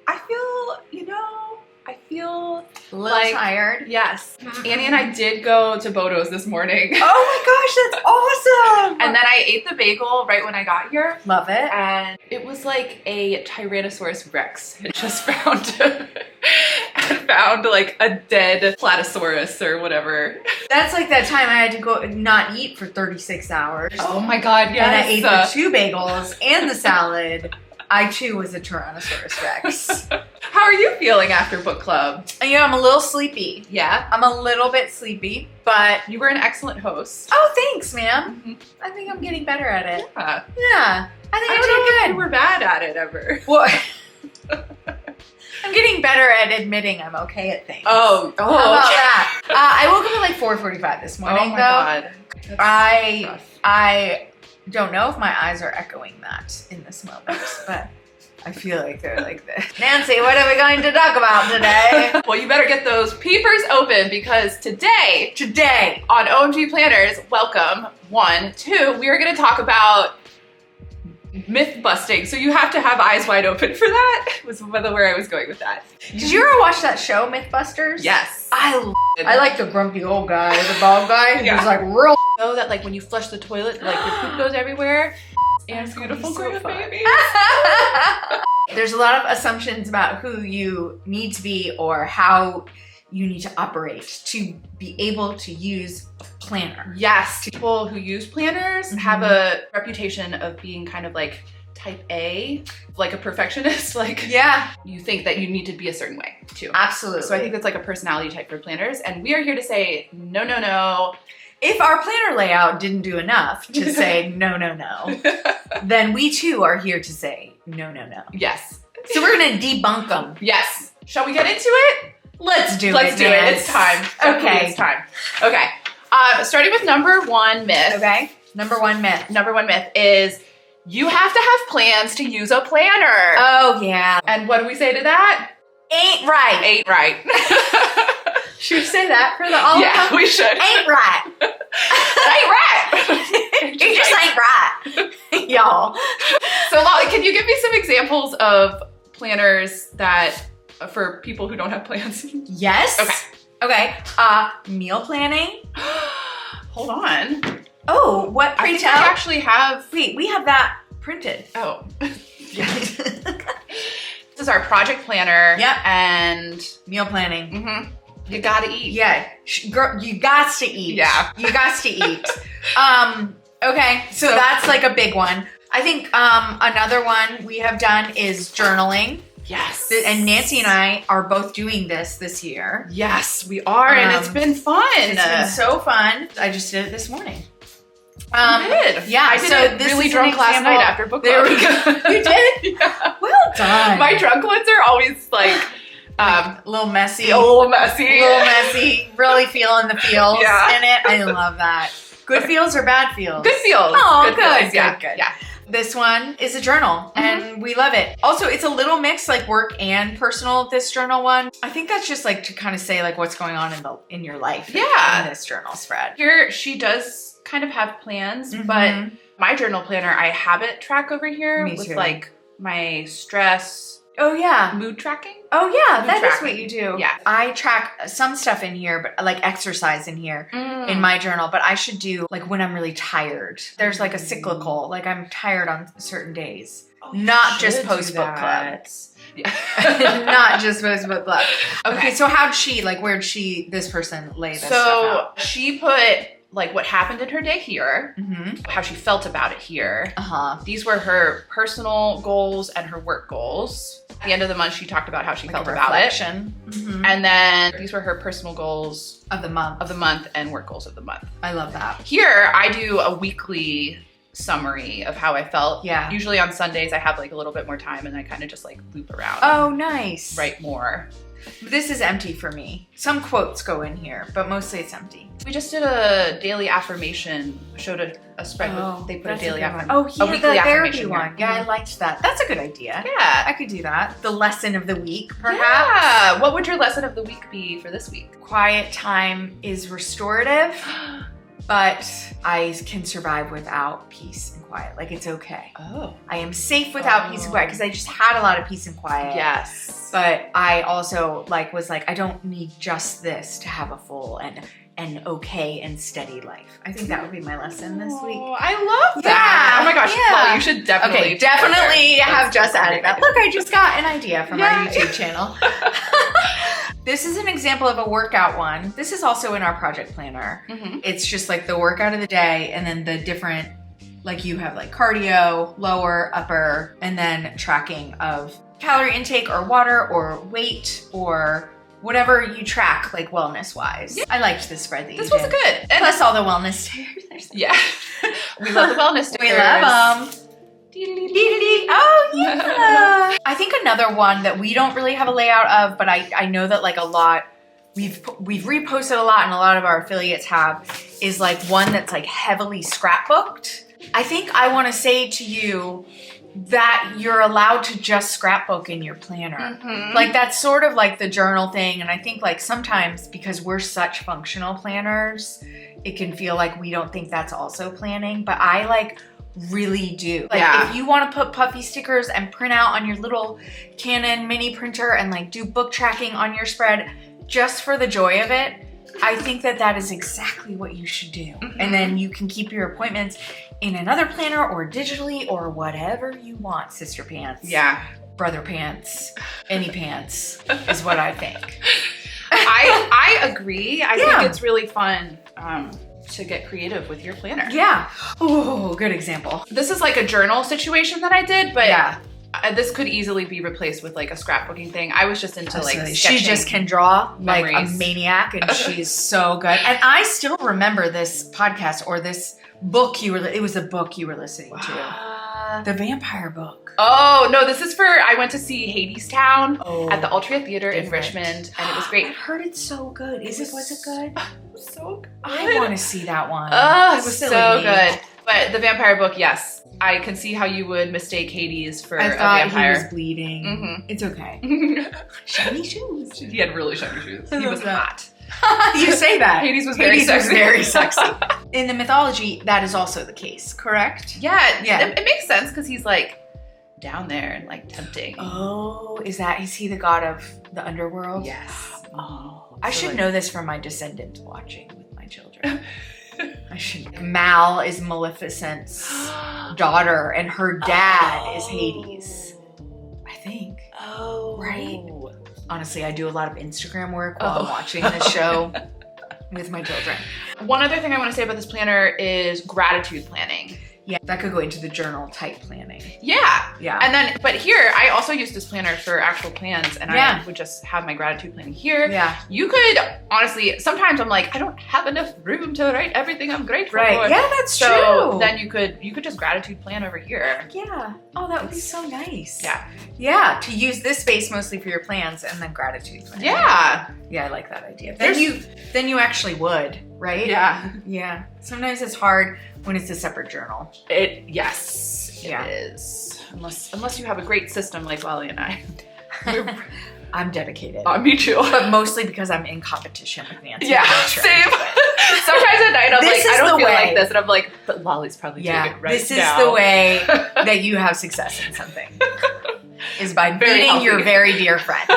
I feel a little tired. Yes. Annie and I did go to Bodo's this morning. Oh my gosh, that's awesome! And then I ate the bagel right when I got here. Love it. And it was like a Tyrannosaurus Rex had just found like a dead Platysaurus or whatever. That's like that time I had to go not eat for 36 hours. Oh my god, yes. And I ate the 2 bagels and the salad. I too was a Tyrannosaurus Rex. How are you feeling after book club? I'm a little sleepy. Yeah? I'm a little bit sleepy, but... You were an excellent host. Oh, thanks, ma'am. I think I'm getting better at it. Yeah. Yeah. I think I I'm don't know doing if good. you were bad at it ever. Well, I'm getting better at admitting I'm okay at things. Oh. How about that? I woke up at like 4:45 this morning, Oh my god. I don't know if my eyes are echoing that in this moment, but I feel like they're like this. Nancy, what are we going to talk about today? Well, you better get those peepers open because today on OMG Planners, welcome, 1, 2, we are going to talk about myth busting. So you have to have eyes wide open for that, was where I was going with that. Did you ever watch that show, Mythbusters? Yes. I like the grumpy old guy, the bald guy, who's like real. Know that like when you flush the toilet, like your poop goes everywhere. And beautiful so babies. There's a lot of assumptions about who you need to be or how you need to operate to be able to use a planner. Yes, people who use planners have a reputation of being kind of like type A, like a perfectionist. Like, yeah, you think that you need to be a certain way too. Absolutely. So I think that's like a personality type for planners. And we are here to say, no, no, no. If our planner layout didn't do enough to say no, no, no, then we too are here to say no, no, no. Yes. So we're gonna debunk them. Yes. Shall we get into it? Let's do it. Let's do it. It's time. Okay. It's time. Okay. Starting with number 1 myth. Okay. Number 1 myth. Number 1 myth is you have to have plans to use a planner. Oh yeah. And what do we say to that? Ain't right. Ain't right. Should we say that for the all? Yeah, we should. Ain't right. Ain't right. You just ain't right, y'all. So, Lolly, can you give me some examples of planners that for people who don't have plans? Yes. Okay. Meal planning. Hold on. Oh, what? I think I actually have. Wait, we have that printed. Oh. This is our project planner. Yep. And meal planning. You gotta eat. Yeah, girl, you got to eat. Yeah. You got to eat. Okay, so that's like a big one. I think another one we have done is journaling. Yes. And Nancy and I are both doing this year. Yes, we are, and it's been fun. It's been so fun. I just did it this morning. You did? Yeah, I did it really drunk last night after book club. There we go. You did? Yeah. Well done. My drunk ones are always like... a little messy. A little messy. Really feeling the feels in it. I love that. Good feels or bad feels? Good feels. Oh, good. Feels. Good. Yeah. This one is a journal and we love it. Also, it's a little mix like work and personal, this journal one. I think that's just like to kind of say like what's going on in your life in this journal spread. Here, she does kind of have plans, but my journal planner, I habit track over here with like my stress. Oh yeah. Mood tracking? Oh yeah, Mood that tracking. is what you do. Yeah. I track some stuff in here, but like exercise in here in my journal, but I should do like when I'm really tired. There's like a cyclical, like I'm tired on certain days. Not just post book club. Yeah. Not just post book club. Okay, so where'd this person lay this stuff out? She put like what happened in her day here, how she felt about it here. These were her personal goals and her work goals. At the end of the month, she talked about how she felt about it. And then these were her personal goals of the month and work goals of the month. I love that. Here, I do a weekly summary of how I felt. Yeah. Usually on Sundays, I have like a little bit more time and I kind of just like loop around. Oh, nice. Write more. This is empty for me. Some quotes go in here, but mostly it's empty. We just did a daily affirmation, showed a spread with, they put a daily affirmation. Oh, yeah, weekly the therapy affirmation one. Yeah, I liked that. That's a good idea. Yeah. I could do that. The lesson of the week, perhaps. Yeah. What would your lesson of the week be for this week? Quiet time is restorative. but I can survive without peace and quiet. Like, it's okay. Oh. I am safe without peace and quiet because I just had a lot of peace and quiet. Yes. But I also was like, I don't need just this to have a full and okay and steady life. I think that would be my lesson this week. I love that. Yeah, oh my gosh. yeah. Well, you should definitely. Okay, definitely have just added that. Look, I just got an idea from our YouTube channel. This is an example of a workout one. This is also in our project planner. Mm-hmm. It's just like the workout of the day and then the different, like you have like cardio, lower, upper, and then tracking of calorie intake or water or weight or whatever you track, like wellness wise. Yeah. I liked this spread that you did. This was good. And plus all the wellness stickers. Yeah. We love the wellness stickers. We love them. Oh yeah. I think another one that we don't really have a layout of, but I know that like a lot, we've reposted a lot and a lot of our affiliates have, is like one that's like heavily scrapbooked. I think I want to say to you that you're allowed to just scrapbook in your planner. Mm-hmm. Like that's sort of like the journal thing. And I think like sometimes because we're such functional planners, it can feel like we don't think that's also planning, but I like really do. Like if you want to put puffy stickers and print out on your little Canon mini printer and like do book tracking on your spread just for the joy of it, I think that that is exactly what you should do. Mm-hmm. And then you can keep your appointments in another planner or digitally or whatever you want, sister pants. Yeah. Brother pants, any pants is what I think. I agree. I think it's really fun to get creative with your planner. Yeah. Oh, good example. This is like a journal situation that I did, but this could easily be replaced with like a scrapbooking thing. I was just into like sketching. She just can draw memories. Like a maniac and she's so good. And I still remember this podcast or this book it was a book you were listening to. The vampire book. Oh, no, this is for, I went to see Hadestown at the Altria Theater in Richmond, and it was great. I heard it's so good. Was it good? So good. I want to see that one. Oh, it was so good. But the vampire book, yes. I can see how you would mistake Hades for a vampire. He was bleeding. Mm-hmm. It's okay. Shiny shoes. He had really shiny shoes. He was hot. You say that. Hades was very sexy. In the mythology, that is also the case, correct? Yeah. It makes sense because he's like down there and like tempting. Oh, is he the god of the underworld? Yes. Oh, I should know this from my Descendants watching with my children. I should. Mal is Maleficent's daughter and her dad is Hades. I think. Oh. Right? Honestly, I do a lot of Instagram work while I'm watching this show with my children. One other thing I want to say about this planner is gratitude planning. Yeah, that could go into the journal type planning. Yeah. Yeah. And then, but here, I also use this planner for actual plans and I would just have my gratitude planning here. Yeah. You could, honestly, sometimes I'm like, I don't have enough room to write everything I'm grateful for. Yeah, that's true. So then you could just gratitude plan over here. Yeah. Oh, that would be so nice. Yeah. Yeah, to use this space mostly for your plans and then gratitude planning. Yeah. Yeah, I like that idea. Then you actually would, right? Yeah. Yeah. Sometimes it's hard when it's a separate journal. Yes, it is. Unless you have a great system like Lolly and I. I'm dedicated. Me too. But mostly because I'm in competition with Nancy. Yeah, same. Sometimes at night I'm like, I don't feel like this. And I'm like, but Lolly's probably doing it right now. This is the way that you have success in something. Is by beating your very dear friend.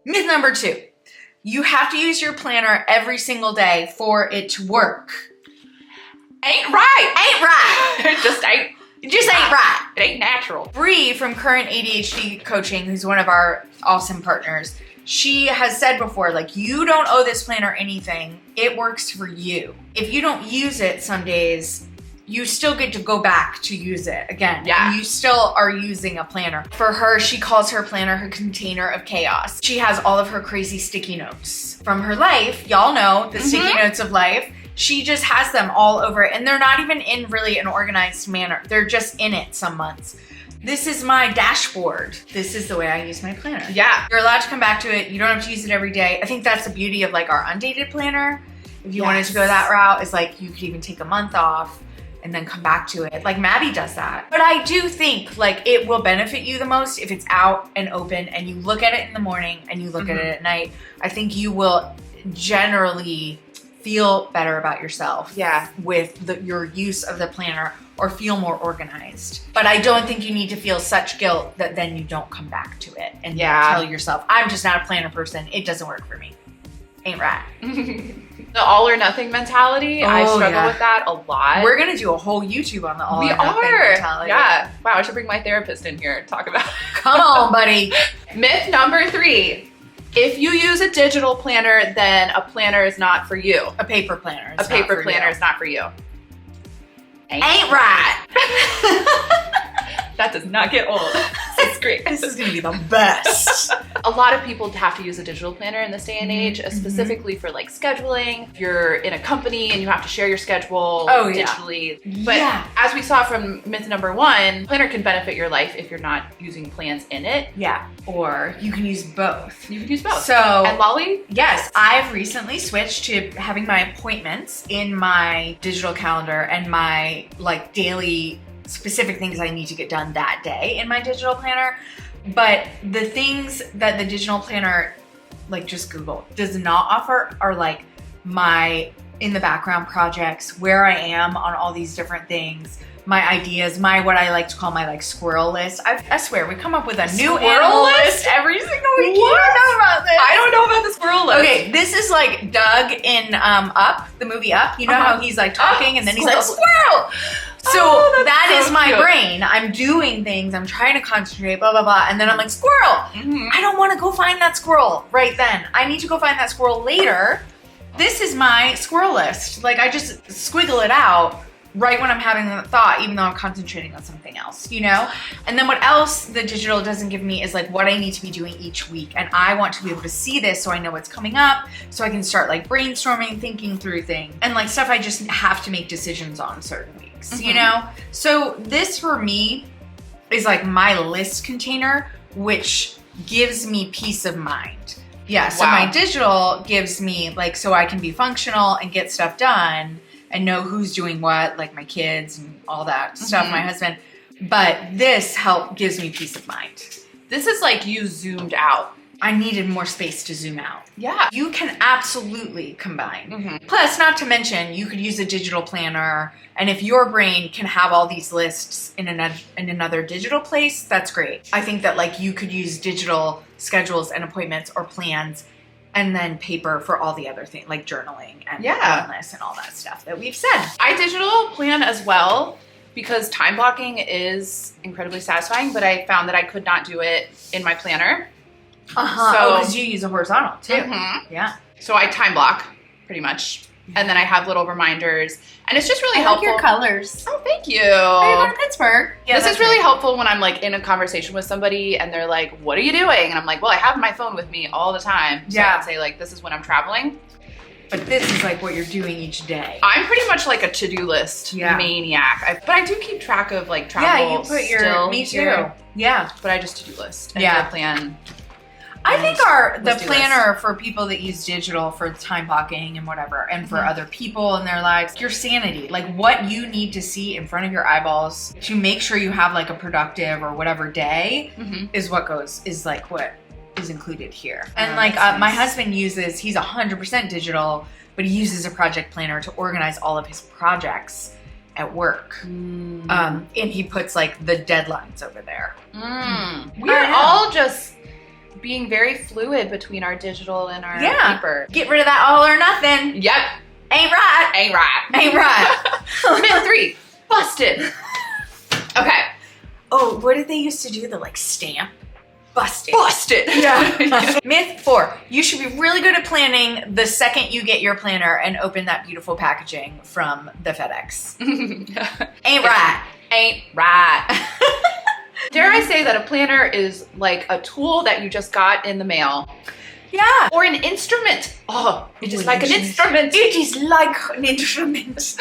Myth number 2. You have to use your planner every single day for it to work. Ain't right. It just ain't right. It ain't natural. Bree from Current ADHD Coaching, who's one of our awesome partners, she has said before, like, you don't owe this planner anything. It works for you. If you don't use it some days, you still get to go back to use it again. Yeah. You still are using a planner. For her, she calls her planner her container of chaos. She has all of her crazy sticky notes from her life. Y'all know the sticky notes of life. She just has them all over it. And they're not even in really an organized manner. They're just in it some months. This is my dashboard. This is the way I use my planner. Yeah. You're allowed to come back to it. You don't have to use it every day. I think that's the beauty of like our undated planner. If you wanted to go that route, it's like you could even take a month off and then come back to it. Like Maddie does that. But I do think like it will benefit you the most if it's out and open and you look at it in the morning and you look at it at night. I think you will generally feel better about yourself Yeah. with your use of the planner or feel more organized. But I don't think you need to feel such guilt that then you don't come back to it and tell yourself, I'm just not a planner person. It doesn't work for me. Ain't right. The all or nothing mentality, I struggle with that a lot. We're going to do a whole YouTube on the all or nothing mentality. Yeah. Wow, I should bring my therapist in here to talk about it. Come on, buddy. Myth number 3. If you use a digital planner, then a planner is not for you. A paper planner is not for you. Ain't right. That does not get old. It's great. This is going to be the best. A lot of people have to use a digital planner in this day and age, specifically for like scheduling. If you're in a company and you have to share your schedule digitally. But as we saw from myth number 1, planner can benefit your life if you're not using plans in it. Yeah. Or you can use both. You can use both. So, and Lolly? Yes, I've recently switched to having my appointments in my digital calendar and my like daily specific things I need to get done that day in my digital planner. But the things that the digital planner, like just Google, does not offer are like my in the background projects, where I am on all these different things, my ideas, my what I like to call my like squirrel list. I swear we come up with a new animal list every single week. You don't know about this. I don't know about the squirrel list. Okay, this is like Doug in Up, the movie Up. You know how he's like talking and then he's like, squirrel! So that is my brain. I'm doing things, I'm trying to concentrate, blah, blah, blah. And then I'm like, squirrel! I don't want to go find that squirrel right then. I need to go find that squirrel later. This is my squirrel list. Like I just squiggle it out right when I'm having the thought, even though I'm concentrating on something else, you know? And then what else the digital doesn't give me is like what I need to be doing each week. And I want to be able to see this so I know what's coming up, so I can start like brainstorming, thinking through things, and like stuff I just have to make decisions on certain weeks, you know? So this for me is like my list container, which gives me peace of mind. Yeah, so my digital gives me like, so I can be functional and get stuff done and know who's doing what, like my kids and all that stuff, my husband. But this gives me peace of mind. This is like you zoomed out. I needed more space to zoom out. Yeah. You can absolutely combine. Plus, not to mention, you could use a digital planner, and if your brain can have all these lists in another digital place, that's great. I think that like you could use digital schedules and appointments or plans and then paper for all the other things, like journaling and wellness and all that stuff that we've said. I digital plan as well because time blocking is incredibly satisfying, but I found that I could not do it in my planner. So, because you use a horizontal too. Yeah. So I time block pretty much. And then I have little reminders. And it's just really helpful. I like your colors. Oh, thank you. Are you going to Pittsburgh? Yeah, this is really helpful when I'm like in a conversation with somebody and they're like, what are you doing? And I'm like, well, I have my phone with me all the time. So I can say like, this is when I'm traveling. But this is like what you're doing each day. I'm pretty much like a to-do list maniac. But I do keep track of like travel. Yeah, you put your, me too. Here. Yeah. But I just to-do list and plan. I think the planner for people that use digital for time blocking and whatever, and for other people in their lives, your sanity, like what you need to see in front of your eyeballs to make sure you have like a productive or whatever day is what is included here. And like my husband uses, he's 100% digital, but he uses a project planner to organize all of his projects at work. And he puts like the deadlines over there. We're all just being very fluid between our digital and our paper. Get rid of that all or nothing. Yep. Ain't right. Ain't right. Ain't right. Myth 3. Busted. Okay. Oh, what did they used to do? The like stamp? Busted. Busted. Yeah. Myth 4. You should be really good at planning the second you get your planner and open that beautiful packaging from the FedEx. Ain't right. Ain't right. Dare I say that a planner is like a tool that you just got in the mail. Yeah. Or an instrument. Oh, it is like an instrument. It is like an instrument.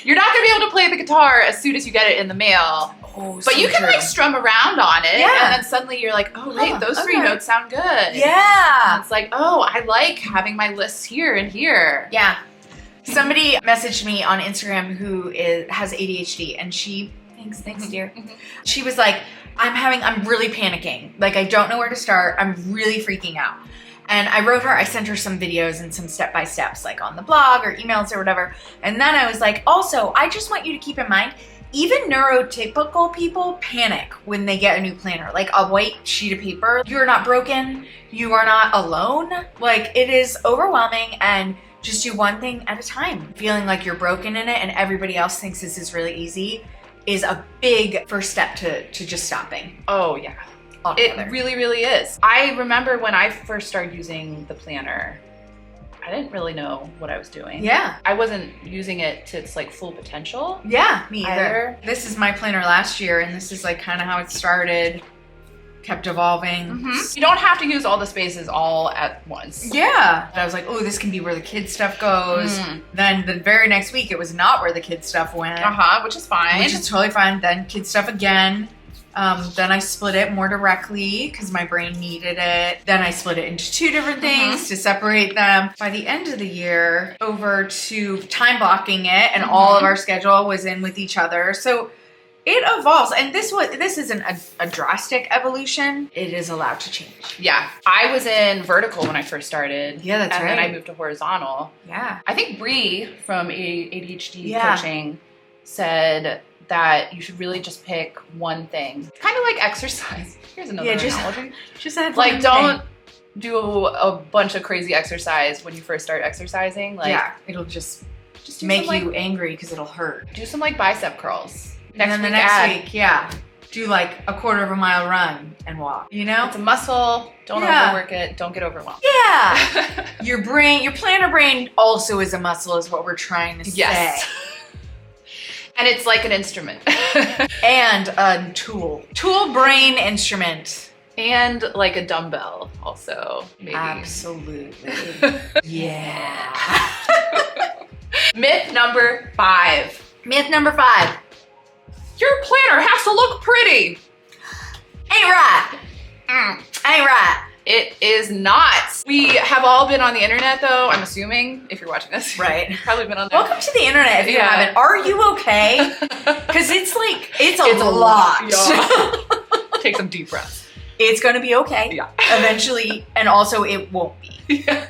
You're not going to be able to play the guitar as soon as you get it in the mail. Oh, but you can like strum around on it. Yeah. And then suddenly you're like, oh, wait, those 3 notes sound good. Yeah. And it's like, oh, I like having my lists here and here. Yeah. Somebody messaged me on Instagram who has ADHD, and she... Thanks, dear. She was like, I'm really panicking. Like, I don't know where to start. I'm really freaking out. And I sent her some videos and some step-by-steps like on the blog or emails or whatever. And then I was like, also, I just want you to keep in mind, even neurotypical people panic when they get a new planner, like a white sheet of paper. You're not broken. You are not alone. Like, it is overwhelming, and just do one thing at a time. Feeling like you're broken in it and everybody else thinks this is really easy is a big first step to just stopping. Oh yeah. Altogether. It really, really is. I remember when I first started using the planner, I didn't really know what I was doing. Yeah. I wasn't using it to its like full potential. Yeah, me either. This is my planner last year, and this is like kind of how it started. Kept evolving. You don't have to use all the spaces all at once. Yeah. I was like, oh, this can be where the kid stuff goes. Then the very next week, it was not where the kid stuff went. Which is fine. Which is totally fine. Then kid stuff again. Then I split it more directly because my brain needed it. Then I split it into two different things to separate them. By the end of the year, over to time blocking it, and all of our schedule was in with each other. So it evolves, and this isn't a drastic evolution. It is allowed to change. Yeah, I was in vertical when I first started. Yeah, that's right. And then I moved to horizontal. Yeah. I think Bree from ADHD coaching said that you should really just pick one thing. It's kind of like exercise. Here's another analogy. Just have like, don't do a bunch of crazy exercise when you first start exercising. Like, it'll just make you angry because it'll hurt. Do some like bicep curls. And then the next week, do like a 1/4 mile run and walk. You know, it's a muscle. Don't overwork it. Don't get overwhelmed. Yeah. Your planner brain also is a muscle, is what we're trying to say. And it's like an instrument. And a tool. Tool, brain, instrument. And like a dumbbell also, maybe. Absolutely. Yeah. Myth number 5. Myth number 5. Your planner has to look pretty. Ain't right. Ain't right. It is not. We have all been on the internet though, I'm assuming, if you're watching this. Right. Probably been on there. Welcome to the internet if you haven't. Are you okay? Because it's a lot. Yeah. Take some deep breaths. It's going to be okay. Yeah. Eventually, and also it won't be. Yeah.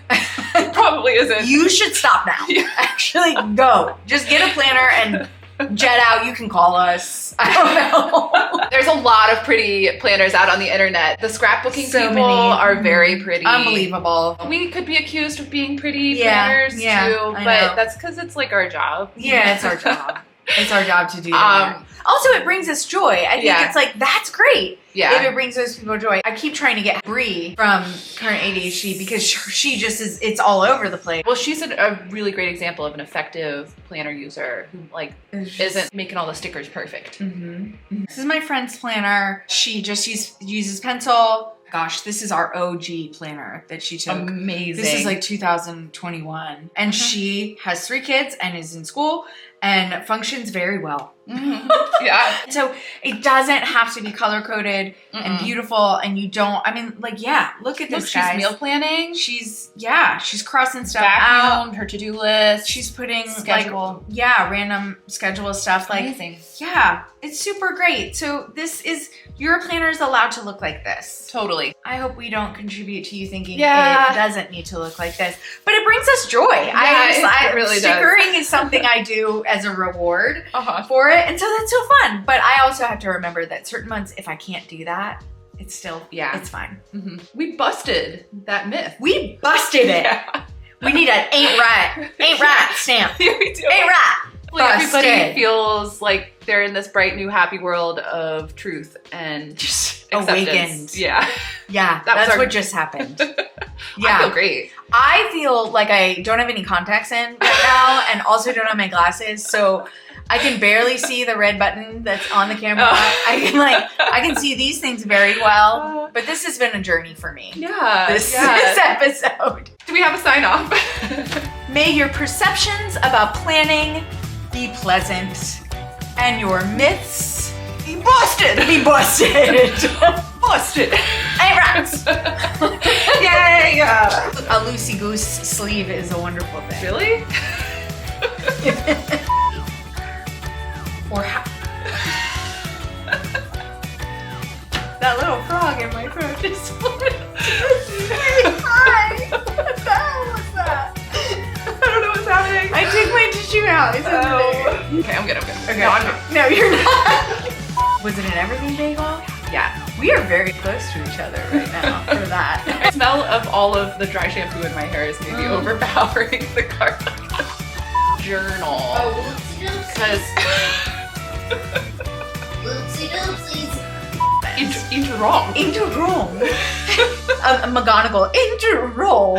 It probably isn't. You should stop now. Yeah. Actually, go. Just get a planner and jet out. You can call us. I don't know. There's a lot of pretty planners out on the internet. The scrapbooking people are very pretty. Unbelievable. We could be accused of being pretty planners too, but that's because it's like our job. Yeah, it's our job. It's our job to do that. Also, it brings us joy. I think it's like, that's great. Yeah. If it brings those people joy. I keep trying to get Bree from Current ADHD because she just is, it's all over the place. Well, she's a really great example of an effective planner user who like isn't making all the stickers perfect. This is my friend's planner. She just uses pencil. Gosh, this is our OG planner that she took. Amazing. This is like 2021. And she has 3 kids and is in school and functions very well. Yeah. So it doesn't have to be color coded and beautiful, and you don't, I mean, like, look at this, guys. She's meal planning. She's crossing stuff out. Her to-do list. She's putting schedule. Random schedule stuff. Like, amazing. Yeah, it's super great. So your planner is allowed to look like this. Totally. I hope we don't contribute to you thinking it doesn't need to look like this, but it brings us joy. It really stickering is something I do as a reward for it. And so that's so fun. But I also have to remember that certain months, if I can't do that, it's still, it's fine. We busted that myth. We busted it. Yeah. We need an ain't right stamp. Yeah, we do. Ain't right. Everybody feels like they're in this bright new happy world of truth and just awakened. Yeah. Yeah, that's what just happened. I feel great. I feel like I don't have any contacts in right now and also don't have my glasses, so I can barely see the red button that's on the camera. I can see these things very well, but this has been a journey for me. Yeah. This episode. Do we have a sign off? May your perceptions about planning be pleasant and your myths be busted. Busted. Hey, rats. Yay. A loosey goose sleeve is a wonderful thing. Really? Or that little frog in my throat just very high. pushed you out. It's Okay, I'm good. Okay. No, I'm not. No, you're not. Was it an everything bagel? Yeah. We are very close to each other right now for that. The smell of all of the dry shampoo in my hair is maybe overpowering the garlic. Journal. Oh, whoopsie doopsies. Into wrong. Into wrong. McGonagall. Into wrong.